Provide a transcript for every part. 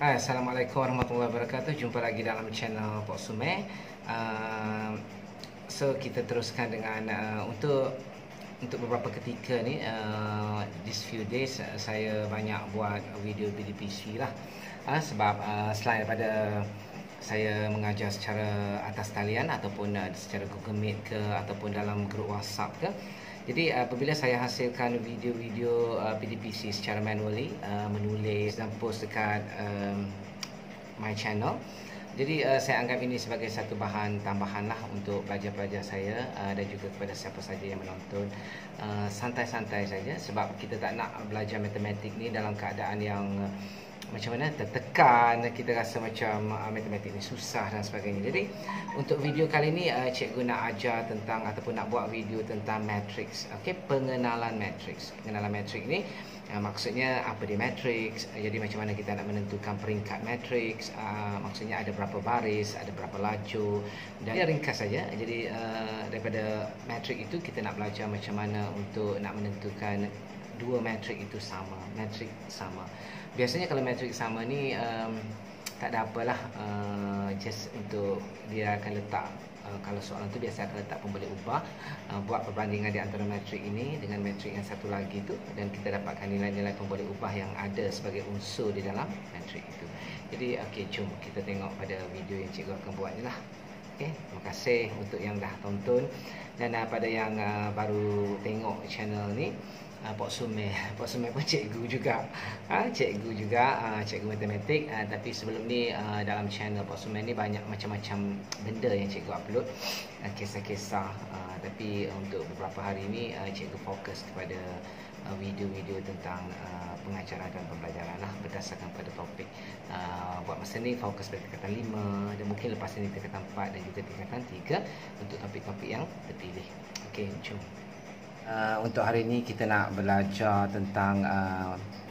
Hai, Assalamualaikum warahmatullahi wabarakatuh. Jumpa lagi dalam channel Pok Sume. So kita teruskan dengan untuk beberapa ketika ni, these few days saya banyak buat video PDPC lah. Sebab selain daripada saya mengajar secara atas talian ataupun secara Google Meet ke ataupun dalam grup WhatsApp ke. Jadi apabila saya hasilkan video-video PDPC secara manually, menulis dan post dekat my channel. Jadi saya anggap ini sebagai satu bahan tambahan lah untuk pelajar-pelajar saya dan juga kepada siapa saja yang menonton. Santai-santai saja sebab kita tak nak belajar matematik ni dalam keadaan yang macam mana, tertekan, kita rasa macam matematik ni susah dan sebagainya. Jadi untuk video kali ni cikgu nak ajar tentang ataupun nak buat video tentang matrix. Okey, pengenalan matrix. Pengenalan matrix ni maksudnya apa dia matrix, jadi macam mana kita nak menentukan peringkat matrix, maksudnya ada berapa baris, ada berapa laju, dan dia ringkas saja. Jadi daripada matrix itu kita nak belajar macam mana untuk nak menentukan dua matrix itu sama, matrix sama. Biasanya kalau matrix sama ni tak ada apalah, just untuk dia akan letak, kalau soalan tu biasa akan letak pemboleh ubah, buat perbandingan di antara matrik ini dengan matrik yang satu lagi tu, dan kita dapatkan nilai-nilai pemboleh ubah yang ada sebagai unsur di dalam matrik itu. Jadi okey, jom kita tengok pada video yang cikgu akan buat ni lah. Okey, terima kasih untuk yang dah tonton, dan pada yang baru tengok channel ni, Pok Sume pun cikgu juga, cikgu matematik. Tapi sebelum ni dalam channel Pok Sume ni banyak macam-macam benda yang cikgu upload, kisah-kisah. Tapi untuk beberapa hari ni cikgu fokus kepada video-video tentang pengajaran dan pembelajaran lah, berdasarkan pada topik. Buat masa ni fokus pada tingkatan 5 dan mungkin lepas ni tingkatan 4 dan juga tingkatan 3 untuk topik-topik yang terpilih. Okey, jom. Untuk hari ini kita nak belajar tentang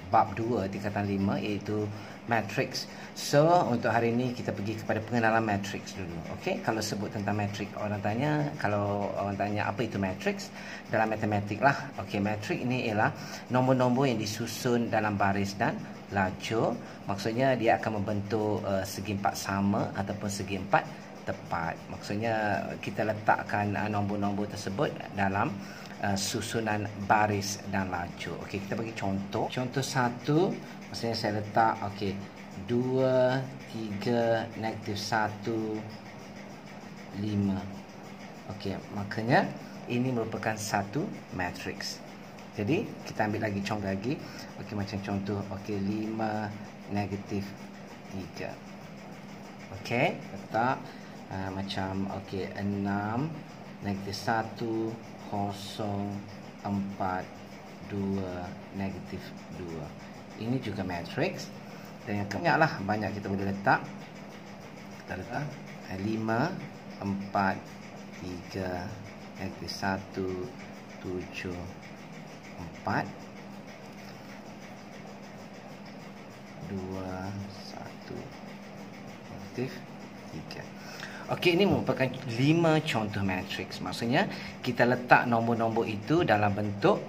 bab 2 tingkatan 5, iaitu matrix. So untuk hari ini kita pergi kepada pengenalan matrix dulu. Okey, kalau sebut tentang matrix, kalau orang tanya apa itu matrix dalam matematik lah. Okey, matrix ini ialah nombor-nombor yang disusun dalam baris dan lajur. Maksudnya dia akan membentuk segi empat sama ataupun segi empat tepat. Maksudnya kita letakkan nombor-nombor tersebut dalam susunan baris dan lajur. Okey, kita bagi contoh. Contoh 1, maksudnya saya letak okey 2, 3, -1, 5. Okey, makanya ini merupakan satu matrix. Jadi kita ambil lagi contoh lagi. Okey, macam contoh okey 5, -3. Okey, letak macam okey 6, -1, 0, 4, 2, -2. Ini juga matrix. Dan yang banyak lah, banyak kita boleh letak. Kita letak 5, 4, 3, -1, 7, 4, 2, 1, -3. Okey, ini merupakan 5 contoh matrix. Maksudnya kita letak nombor-nombor itu dalam bentuk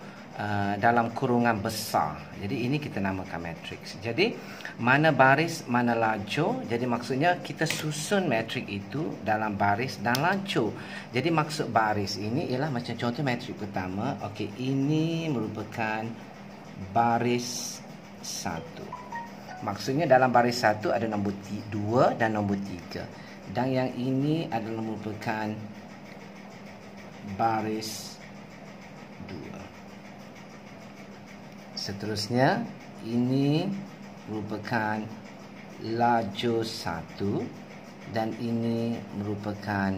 dalam kurungan besar. Jadi ini kita namakan matrix. Jadi mana baris, mana lajur. Jadi maksudnya kita susun matrix itu dalam baris dan lajur. Jadi maksud baris ini ialah macam contoh matrix pertama. Okey, ini merupakan baris 1. Maksudnya dalam baris 1 ada nombor 2 dan nombor 3. Dan yang ini adalah merupakan baris 2. Seterusnya, ini merupakan lajur 1 dan ini merupakan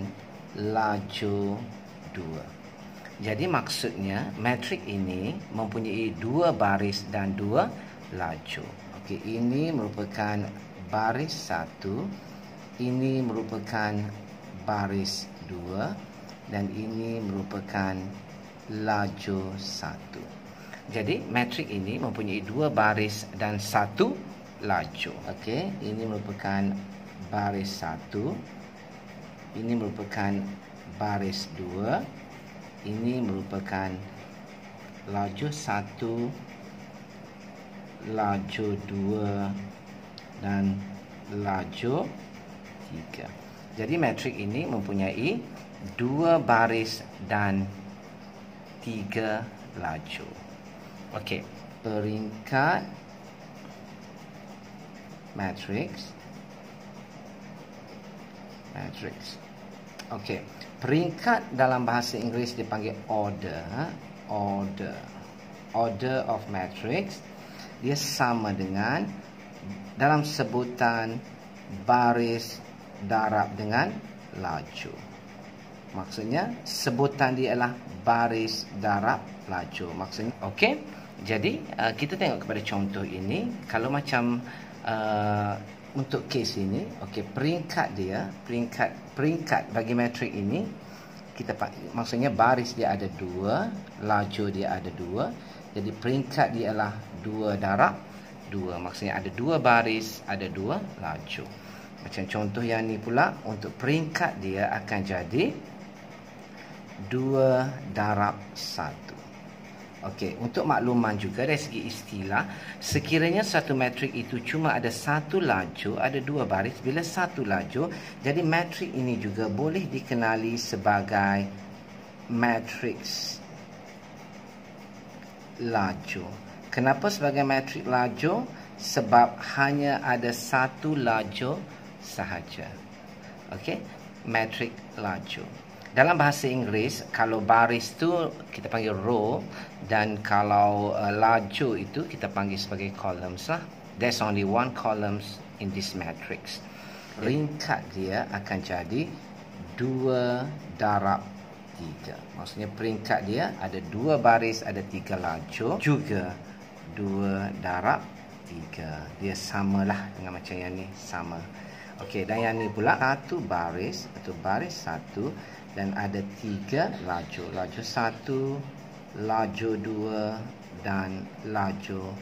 lajur 2. Jadi maksudnya matrik ini mempunyai 2 baris dan 2 lajur. Okey, ini merupakan baris 1, ini merupakan baris 2, dan ini merupakan lajur 1. Jadi matrik ini mempunyai 2 baris dan 1 lajur. Okey, ini merupakan baris 1, ini merupakan baris 2, ini merupakan lajur 1, lajur 2, dan laju 3. Jadi matrik ini mempunyai 2 baris dan 3 laju. Okey, peringkat matriks. Okey, peringkat dalam bahasa Inggeris dipanggil order. Order of matrix. Dia sama dengan dalam sebutan baris darab dengan laju. Maksudnya sebutan dia adalah baris darab laju. Maksudnya okey. Jadi kita tengok kepada contoh ini. Kalau macam untuk kes ini, okey, peringkat bagi matrik ini kita maksudnya baris dia ada 2, laju dia ada 2. Jadi peringkat dia adalah 2 darab 2. Maksudnya ada 2 baris, ada 2 laju. Macam contoh yang ni pula, untuk peringkat dia akan jadi 2 darab 1. Okey, untuk makluman juga dari segi istilah, sekiranya satu matrik itu cuma ada 1 laju, ada 2 baris, bila 1 laju, jadi matrik ini juga boleh dikenali sebagai matriks laju. Kenapa sebagai matrik laju? Sebab hanya ada 1 laju sahaja. Okey, matrik laju. Dalam bahasa Inggeris, kalau baris tu kita panggil row, dan kalau laju itu kita panggil sebagai columns lah. There's only 1 columns in this matrix. Peringkat dia akan jadi 2 darab 3. Maksudnya peringkat dia ada 2 baris, ada 3 laju, juga 2 darab 3. Dia samalah dengan macam yang ni, sama. Okey, dan yang ni pula 1 baris atau baris 1 dan ada 3 laju. Laju 1, laju 2 dan laju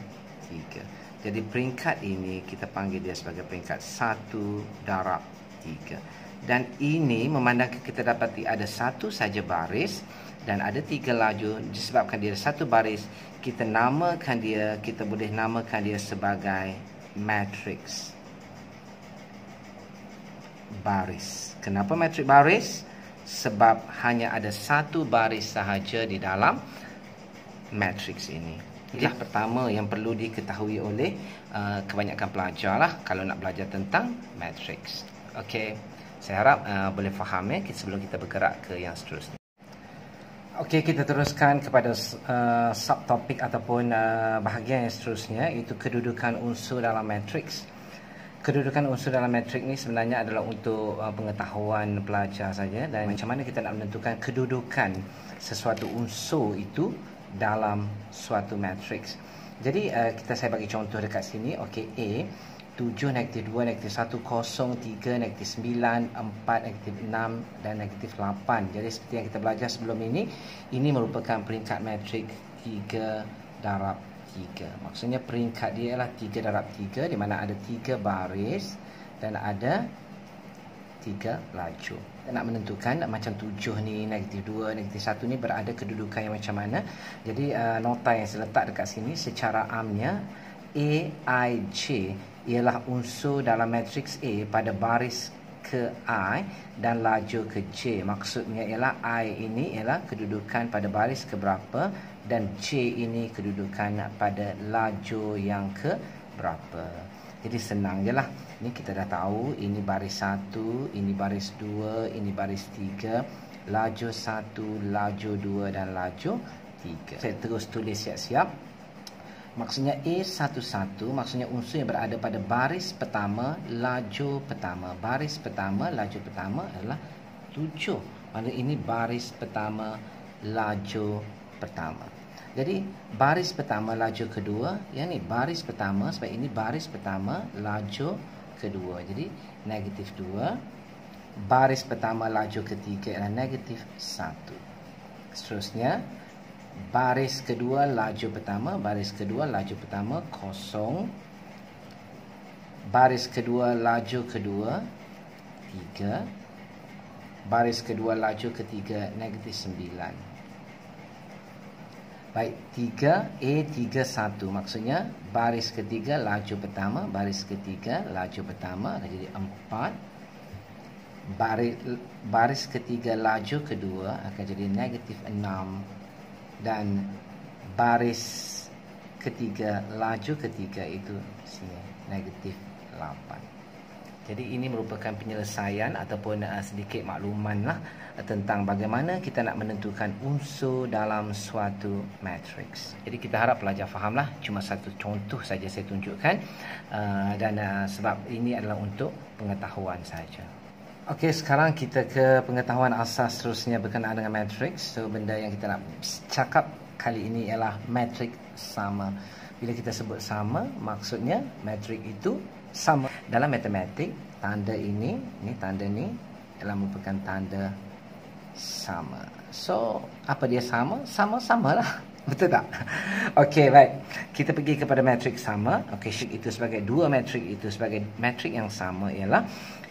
3. Jadi peringkat ini kita panggil dia sebagai peringkat 1 darab 3. Dan ini memandangkan kita dapati ada 1 saja baris dan ada 3 laju. Disebabkan dia ada 1 baris, kita boleh namakan dia sebagai matriks baris. Kenapa matrik baris? Sebab hanya ada 1 baris sahaja di dalam matriks ini. Inilah pertama yang perlu diketahui oleh kebanyakan pelajar lah kalau nak belajar tentang matriks. Okey, saya harap boleh faham sebelum kita bergerak ke yang seterusnya. Okey, kita teruskan kepada subtopik ataupun bahagian yang seterusnya, iaitu kedudukan unsur dalam matriks. Kedudukan unsur dalam matrik ni sebenarnya adalah untuk pengetahuan pelajar saja, dan macam mana kita nak menentukan kedudukan sesuatu unsur itu dalam suatu matriks. Jadi saya bagi contoh dekat sini. Okey, A 7, -2, -1, 0, 3, -9, 4, -6 dan -8. Jadi seperti yang kita belajar sebelum ini merupakan peringkat matrik 3 darab 3. Maksudnya peringkat dia ialah 3 darab 3, di mana ada 3 baris dan ada 3 laju. Kita nak menentukan macam 7 ni, -2, -1 ni berada kedudukan yang macam mana. Jadi nota yang saya letak dekat sini secara amnya, A, I, J ialah unsur dalam matriks A pada baris ke I dan laju ke J. Maksudnya ialah I ini ialah kedudukan pada baris ke berapa dan J ini kedudukan pada laju yang ke berapa. Jadi senang je lah. Ini kita dah tahu, ini baris 1, ini baris 2, ini baris 3, laju 1, laju 2 dan laju 3. Saya terus tulis siap-siap. Maksudnya A11 maksudnya unsur yang berada pada baris pertama, laju pertama. Baris pertama, laju pertama adalah 7. Maksudnya ini baris pertama, laju pertama. Jadi baris pertama, laju kedua, yang ni baris pertama, sebab ini baris pertama, laju kedua. Jadi -2. Baris pertama, laju ketiga adalah -1. Seterusnya baris kedua, laju pertama, baris kedua, laju pertama, 0. Baris kedua, laju kedua, 3. Baris kedua, laju ketiga, -9. Baik, 3A31 maksudnya baris ketiga laju pertama, baris ketiga laju pertama akan jadi 4. Baris ketiga laju kedua akan jadi negatif 6. Dan baris ketiga laju ketiga itu sini negatif 8. Jadi ini merupakan penyelesaian ataupun sedikit makluman lah tentang bagaimana kita nak menentukan unsur dalam suatu matriks. Jadi kita harap pelajar fahamlah, cuma satu contoh saja saya tunjukkan dan sebab ini adalah untuk pengetahuan saja. Okey, sekarang kita ke pengetahuan asas seterusnya berkenaan dengan matriks. So benda yang kita nak cakap kali ini ialah matrik sama. Bila kita sebut sama, maksudnya matrik itu sama. Dalam matematik, tanda ini tanda ni adalah merupakan tanda sama. So, apa dia sama? Sama-sama lah. Betul tak? Okey, baik. Kita pergi kepada matrik sama. Okey, itu sebagai dua matrik itu sebagai matrik yang sama ialah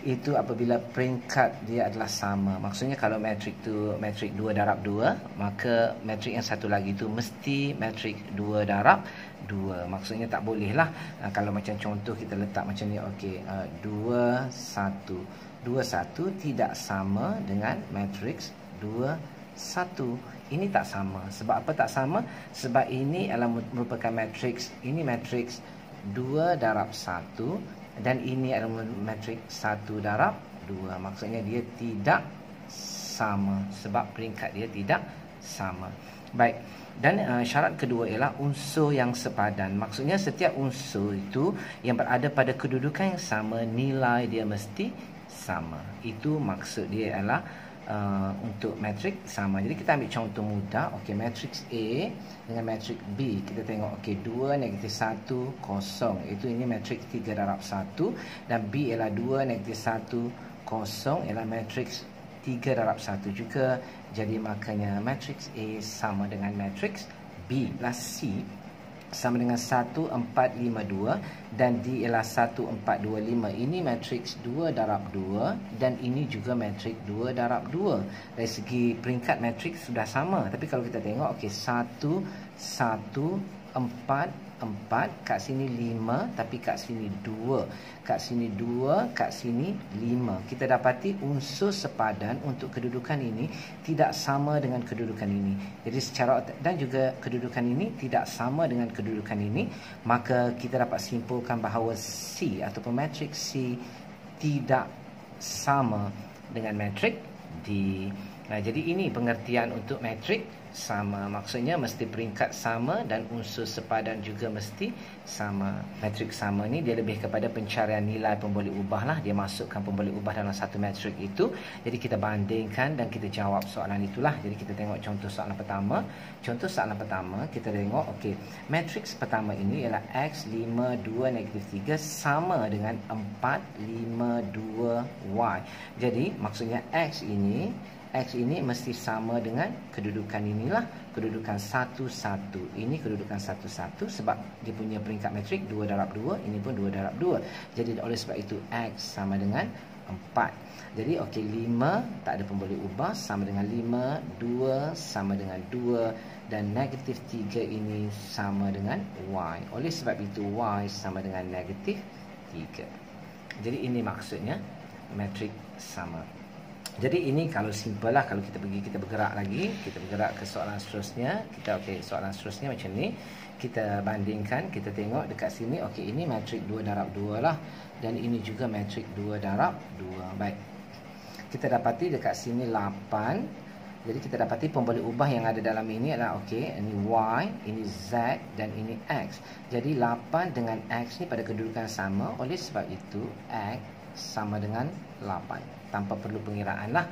itu apabila peringkat dia adalah sama. Maksudnya kalau matrik tu matrik 2 darab 2, maka matrik yang satu lagi tu mesti matrik 2 darab 2. Maksudnya tak boleh lah kalau macam contoh kita letak macam ni. Okey, 2 1 2 1 tidak sama dengan matriks 2 1. Ini tak sama. Sebab apa tak sama? Sebab ini adalah merupakan matriks, ini matriks 2 darab 1 dan ini adalah matriks 1 darab 2. Maksudnya dia tidak sama sebab peringkat dia tidak sama. Baik. Dan syarat kedua ialah unsur yang sepadan. Maksudnya setiap unsur itu yang berada pada kedudukan yang sama, nilai dia mesti sama. Itu maksud dia adalah untuk matrik sama. Jadi kita ambil contoh mudah. Okey, matriks A dengan matrik B. Kita tengok okey 2 negatif 1 kosong. Itu ini matriks 3 darab 1 dan B ialah 2 negatif 1 kosong ialah matriks 3 darab 1 juga. Jadi makanya matriks A sama dengan matriks B. Plus C sama dengan 1 4 5 2 dan D ialah 1 4 2 5. Ini matriks 2 darab 2 dan ini juga matriks 2 darab 2. Dari segi peringkat matriks sudah sama, tapi kalau kita tengok okey 1 1 4 4, kat sini 5, tapi kat sini 2, kat sini 2, kat sini 5. Kita dapati unsur sepadan untuk kedudukan ini tidak sama dengan kedudukan ini. Jadi secara dan juga kedudukan ini tidak sama dengan kedudukan ini, maka kita dapat simpulkan bahawa C ataupun matriks C tidak sama dengan matrik D. Jadi ini pengertian untuk matrik sama. Maksudnya mesti peringkat sama dan unsur sepadan juga mesti sama. Matrik sama ni dia lebih kepada pencarian nilai pemboleh ubah lah. Dia masukkan pemboleh ubah dalam satu matrik itu. Jadi kita bandingkan dan kita jawab soalan itulah. Jadi kita tengok contoh soalan pertama. Contoh soalan pertama kita tengok okey, matriks pertama ini ialah X 5 2 negatif 3 sama dengan 4 5 2 Y. Jadi maksudnya X ini mesti sama dengan kedudukan inilah, kedudukan 1 1. Ini kedudukan 1 1 sebab dia punya peringkat matrik 2 darab 2, ini pun 2 darab 2. Jadi oleh sebab itu X sama dengan 4. Jadi okey 5 tak ada pemboleh ubah sama dengan 5, 2 sama dengan 2 dan negatif 3 ini sama dengan Y. Oleh sebab itu Y sama dengan negatif 3. Jadi ini maksudnya matrik sama. Jadi ini kalau simple lah. Kalau kita bergerak lagi, kita bergerak ke soalan seterusnya. Soalan seterusnya macam ni. Kita bandingkan, kita tengok dekat sini. Okey, ini matrik 2 darab 2 lah. Dan ini juga matrik 2 darab 2. Baik. Kita dapati dekat sini 8. Jadi kita dapati pemboleh ubah yang ada dalam ini adalah okey, ini Y, ini Z dan ini X. Jadi 8 dengan X ni pada kedudukan sama. Oleh sebab itu X sama dengan 8. Tanpa perlu pengiraan lah.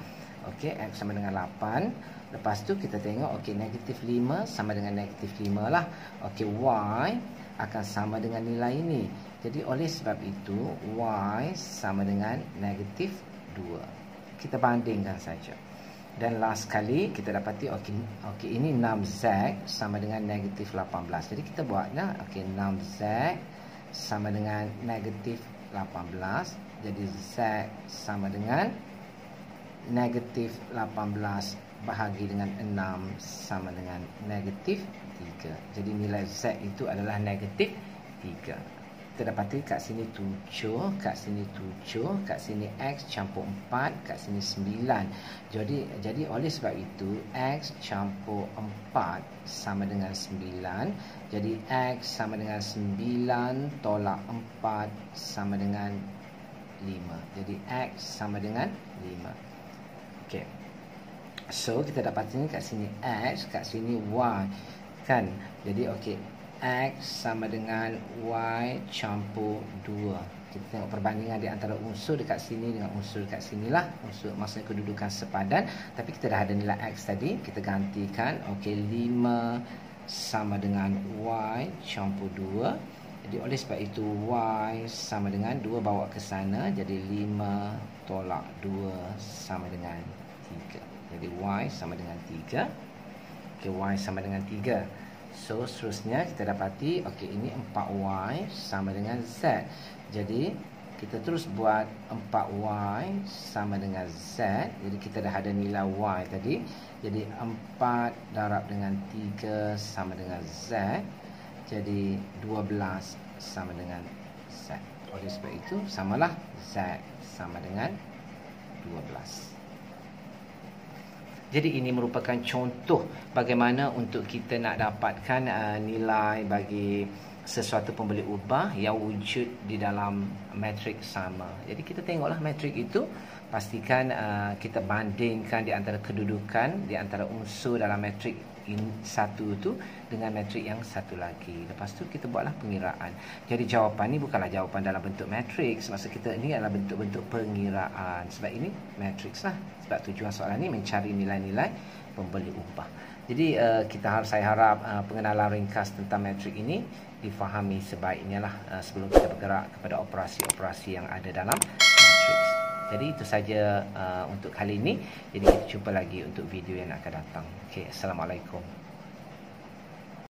Okey, X sama dengan 8. Lepas tu kita tengok okey, negatif 5 sama dengan negatif 5 lah. Okey, Y akan sama dengan nilai ini. Jadi oleh sebab itu Y sama dengan negatif 2. Kita bandingkan saja. Dan last kali kita dapati okey ini 6Z sama dengan negatif 18. Jadi kita buatlah okey 6Z sama dengan negatif 18. Jadi Z sama dengan negatif 18 bahagi dengan 6 sama dengan negatif 3. Jadi nilai Z itu adalah negatif 3. Kita dapati kat sini 7, kat sini 7, kat sini X campur 4, kat sini 9. Jadi oleh sebab itu X campur 4 sama dengan 9. Jadi X sama dengan 9 tolak 4 sama dengan 5. Jadi X sama dengan 5. Okey. So kita dapat ini kat sini X, kat sini Y kan. Jadi okey, X sama dengan Y campur 2. Kita tengok perbandingan di antara unsur dekat sini dengan unsur dekat sinilah. Unsur maksudnya kedudukan sepadan. Tapi kita dah ada nilai X tadi, kita gantikan. Okey, 5 sama dengan Y campur 2. Jadi oleh sebab itu Y sama dengan 2 bawa ke sana. Jadi 5 tolak 2 sama dengan 3. Jadi Y sama dengan 3. Okey, Y sama dengan 3. So seterusnya kita dapati okey, ini 4Y sama dengan Z. Jadi kita terus buat 4Y sama dengan Z. Jadi kita dah ada nilai Y tadi. Jadi 4 darab dengan 3 sama dengan Z. Jadi 12 sama dengan Z. Oleh sebab itu samalah Z sama dengan 12. Jadi ini merupakan contoh bagaimana untuk kita nak dapatkan nilai bagi sesuatu pembeli ubah yang wujud di dalam matrik sama. Jadi kita tengoklah matrik itu, pastikan kita bandingkan di antara kedudukan, di antara unsur dalam matrik satu itu dengan matrik yang satu lagi. Lepas tu kita buatlah pengiraan. Jadi jawapan ni bukanlah jawapan dalam bentuk matriks. Maksud kita ini adalah bentuk-bentuk pengiraan. Sebab ini matriks lah. Sebab tujuan soalan ni mencari nilai-nilai pembeli upah. Jadi saya harap pengenalan ringkas tentang matrik ini difahami sebaiknya lah sebelum kita bergerak kepada operasi-operasi yang ada dalam matriks. Jadi itu saja untuk kali ini. Jadi kita jumpa lagi untuk video yang akan datang. Okey, Assalamualaikum.